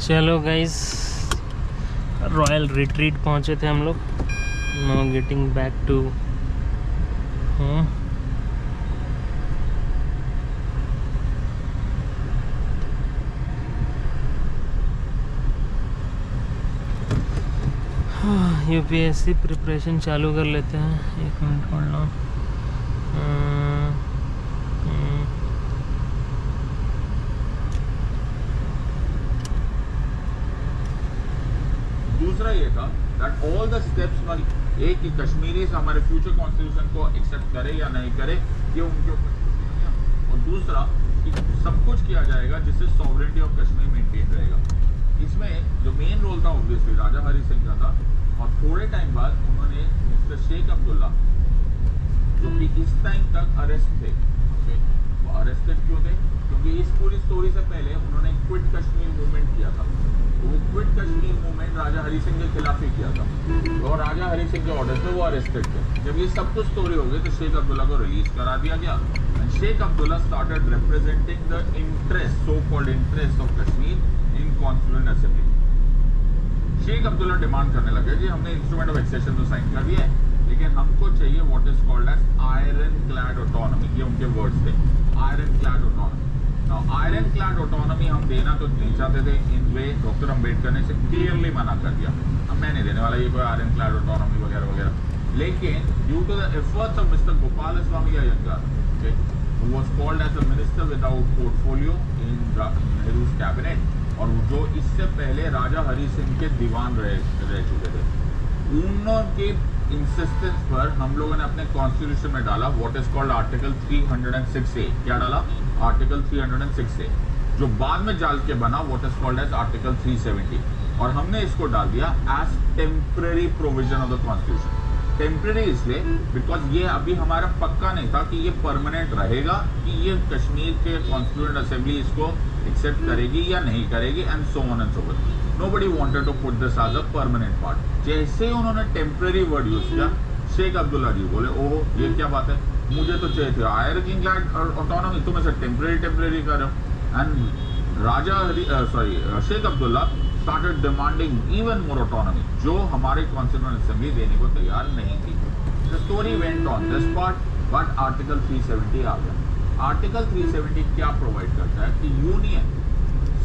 चलो guys, royal retreat पहुंचे थे हम लोग। Now getting back to home. UPSC preparation चालू कर लेते हैं। 1 मिनट होल्ड लो। दूसरा ये था दैट ऑल द स्टेप्स एक कि कश्मीरी हमारे फ्यूचर कॉन्स्टिट्यूशन को एक्सेप्ट करे या नहीं करे, ये उनके ऊपर। और दूसरा कि सब कुछ किया जाएगा जिससे सॉवरेनिटी ऑफ कश्मीर मेंटेन रहेगा। इसमें जो मेन रोल था ऑब्वियसली राजा हरी सिंह का था, और थोड़े टाइम बाद उन्होंने मिस्टर शेख अब्दुल्ला, जो कि इस टाइम तक अरेस्ट थे, वो अरेस्टेड क्यों थे? क्योंकि इस पूरी स्टोरी से पहले उन्होंने क्विट कश्मीर मूवमेंट किया था। तो वो क्विट कश्मीर मूवमेंट राजा हरी सिंह के खिलाफ ही किया था, और राजा हरी सिंह के ऑर्डर पे वो अरेस्टेड थे। जब ये सब कुछ स्टोरी हो गई तो शेख अब्दुल्ला को रिलीज करा दिया गया। And Sheikh Abdullah started representing the interest, so called interest of Kashmir in constituent assembly. Sheikh Abdullah demand करने लगे जी हमने इंस्ट्रूमेंट ऑफ एक्सेशन तो साइन कर दिया है, लेकिन हमको चाहिए what is called as iron clad autonomy. ये उनके वर्ड्स थे, iron clad autonomy. Now iron clad autonomy हम देना तो नहीं चाहते थे, इन वे डॉक्टर अम्बेडकर ने इसे क्लियरली मना कर दिया। अब मैं नहीं देने वाला ये कोई आयरन क्लैड ऑटोनॉमी वगैरह वगैरह। लेकिन due to the efforts of mister Gopal Swami Ayyangar, who was called as a minister without portfolio in Nehru's cabinet, और जो इससे पहले राजा हरी सिंह के दीवान रह चुके थे, उनके इंसिस्टेंस पर हम लोगों ने अपने कॉन्स्टिट्यूशन में डाला what is called article 306A। क्या डाला? आर्टिकल 306A, जो बाद में डाल के बना what is called as article 370, और हमने इसको डाल दिया as temporary provision of the constitution. Temporary इसलिए बिकॉज ये अभी हमारा पक्का नहीं था कि ये परमानेंट रहेगा, कि ये कश्मीर के कॉन्स्टिट्यूएंट असेंबली इसको एक्सेप्ट करेगी या नहीं करेगी, and so on and so forth. Nobody wanted to put this as a permanent part. जैसे ही उन्होंने टेम्पररी वर्ड यूज किया, शेख अब्दुल्ला जी बोले ओहो ये क्या बात है, मुझे तो चाहिए थे आयरन क्लैड ऑटोनॉमी, तुम ऐसे टेम्पररी कर रहे हो। And Raja Sheikh Abdullah started demanding even more autonomy, जो हमारे कॉन्स्टिट्यूएंट असेंबली देने को तैयार नहीं थी। The story went on this part, but article 370 आ गया। आर्टिकल 370 क्या प्रोवाइड करता है कि यूनियन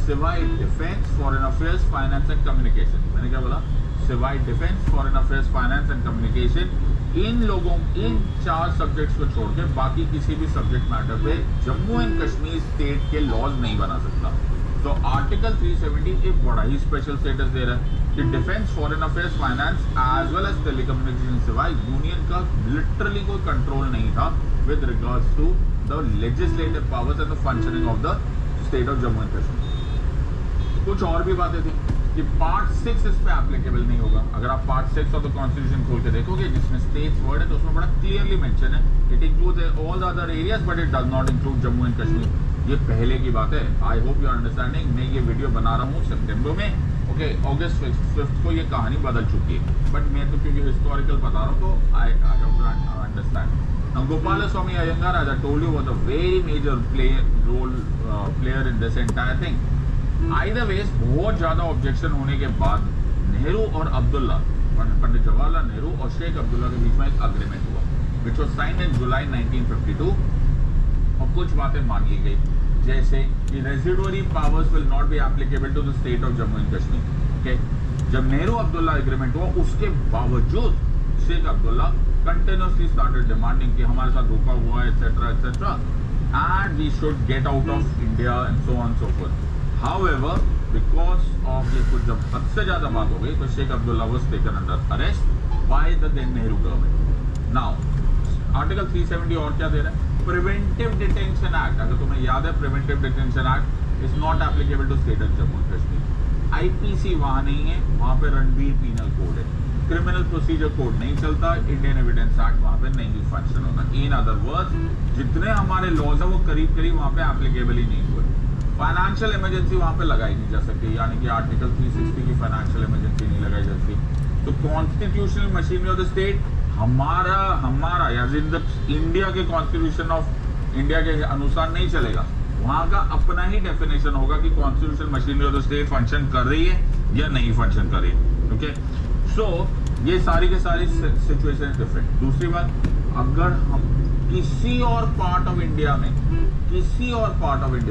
सिवाय defence, foreign affairs, finance and communication, मैंने क्या बोला? सिवाय defence, foreign affairs, finance and communication, in 4 subjects को छोड़ के बाकी किसी भी सब्जेक्ट मैटर पे जम्मू एंड कश्मीर स्टेट के लॉज नहीं बना सकता। तो आर्टिकल 370 एक बड़ा ही स्पेशल स्टेटस दे रहा है कि defence, foreign affairs, finance as well as telecommunication सिवाय यूनियन का लिटरली कोई कंट्रोल नहीं था with regards to the legislative powers and the functioning of the state of Jammu and Kashmir. कुछ और भी बातें थी कि पार्ट 6 इस पे एप्लीकेबल नहीं होगा। अगर आप पार्ट 6 ऑफ द कॉन्स्टिट्यूशन खोल के देखोगे जिसमें स्टेट्स वर्ड है, तो उसमें बड़ा क्लियरली मेंशन है it includes all the other areas but it does not include Jammu and Kashmir. ये पहले की बात है। आई होप यू अंडरस्टैंडिंग। मैं ये वीडियो बना रहा हूँ सितंबर में, ओके, अगस्त 5 को ये कहानी बदल चुकी है, बट मैं तो क्योंकि हिस्टोरिकल बता रहा हूँ तो I have to understand. Now Gopal Swami Ayyangar, as I told you, was a very major player in this entire thing. Either ways बहुत ज्यादा ऑब्जेक्शन होने के बाद नेहरू और अब्दुल्ला, पंडित जवाहरलाल नेहरू और शेख अब्दुल्ला के बीच में एक अग्रीमेंट हुआ विच वाज साइंड इन जुलाई 1952, और कुछ बातें मान ली गई, जैसे कि residuary powers will not be applicable to the state of Jammu and Kashmir. Okay, जब नेहरू अब्दुल्ला एग्रीमेंट हुआ उसके बावजूद Sheikh Abdullah continuously started demanding कि हमारे साथ धोखा हुआ है etcetera etcetera, and we should get out of India and so on so forth. However, because of ये कुछ जब हद से ज्यादा बात हो गई तो Sheikh Abdullah was taken under arrest by the then Nehru government. Now article 370 और क्या दे रहा है? प्रिवेंटिव डिटेंशन एक्ट, अगर तुम्हें याद है, preventive detention act is not applicable to state of Jammu and Kashmir. IPC वहां नहीं है, वहां पे रणबीर पीनल कोड है, क्रिमिनल प्रोसीजर कोड नहीं चलता, इंडियन एविडेंस एक्ट वहां पे नहीं फंक्शन होता। इन अदर वर्ड्स जितने हमारे लॉज है वो करीब करीब वहां पे एप्लीकेबल ही नहीं हुए। फाइनेंशियल इमरजेंसी वहां पे लगाई नहीं जा सकती, यानी कि आर्टिकल 360 की फाइनेंशियल इमरजेंसी नहीं लगाई जा सकती। तो constitutional machinery of the state हमारा या इंडिया के कॉन्स्टिट्यूशन ऑफ इंडिया के अनुसार नहीं चलेगा, वहां का अपना ही डेफिनेशन होगा कि constitution machinery of the state function कर रही है या नहीं फंक्शन कर रही है। ओके, सो ये सारी के सारी सिचुएशन डिफरेंट। दूसरी बात, अगर हम किसी और पार्ट ऑफ इंडिया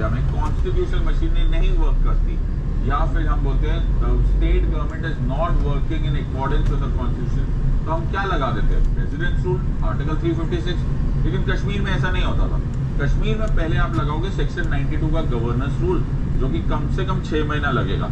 में कॉन्स्टिट्यूशन मशीनरी नहीं वर्क करती, या फिर हम बोलते हैं state government is not working in accordance with the constitution, तो हम क्या लगा देते हैं? Presidents rule, article 356। लेकिन कश्मीर में ऐसा नहीं होता था। कश्मीर में पहले आप लगाओगे सेक्शन 92 का गवर्नेंस रूल, जो कि कम से कम 6 महीना लगेगा।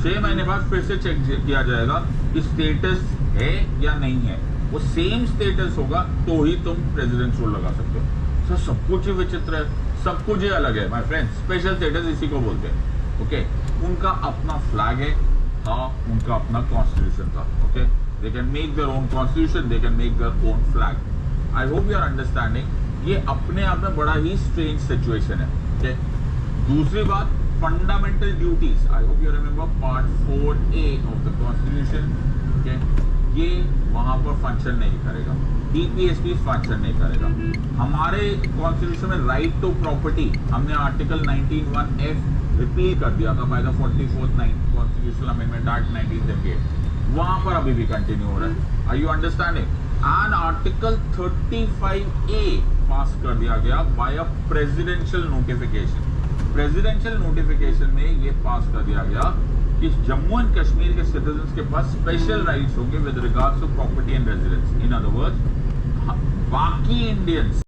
6 महीने बाद फिर से चेक किया जाएगा कि स्टेटस है या नहीं है। वो सेम स्टेटस होगा तो ही तुम प्रेसिडेंट रूल लगा सकते हो। सर सब कुछ ही विचित्र है, सब कुछ ही अलग है माय फ्रेंड्स। स्पेशल स्टेटस इसी को बोलते हैं। ओके, उनका अपना फ्लैग है, हाँ, उनका अपना कॉन्स्टिट्यूशन था। Okay, they can make their own constitution, they can make their own flag. I hope you are understanding. ये अपने आप में बड़ा ही स्ट्रेंज सिचुएशन है। ओके, दूसरी बात, fundamental duties, I hope you remember part 4A of the constitution. Okay, ये वहां पर फंक्शन नहीं करेगा, DPSP फंक्शन नहीं करेगा। हमारे कॉन्स्टिट्यूशन में राइट टू प्रॉपर्टी हमने आर्टिकल 19(1)(f रिपील कर दिया था by the 44th constitutional amendment act 1978। वहां पर अभी भी कंटिन्यू हो रहा है। Are you understanding? And article 35A pass कर दिया गया by a presidential notification. Presidential notification में ये पास कर दिया गया कि जम्मू एंड कश्मीर के सिटीजन्स के पास स्पेशल राइट्स होंगे with regards to property and residence. In other words, बाकी इंडियंस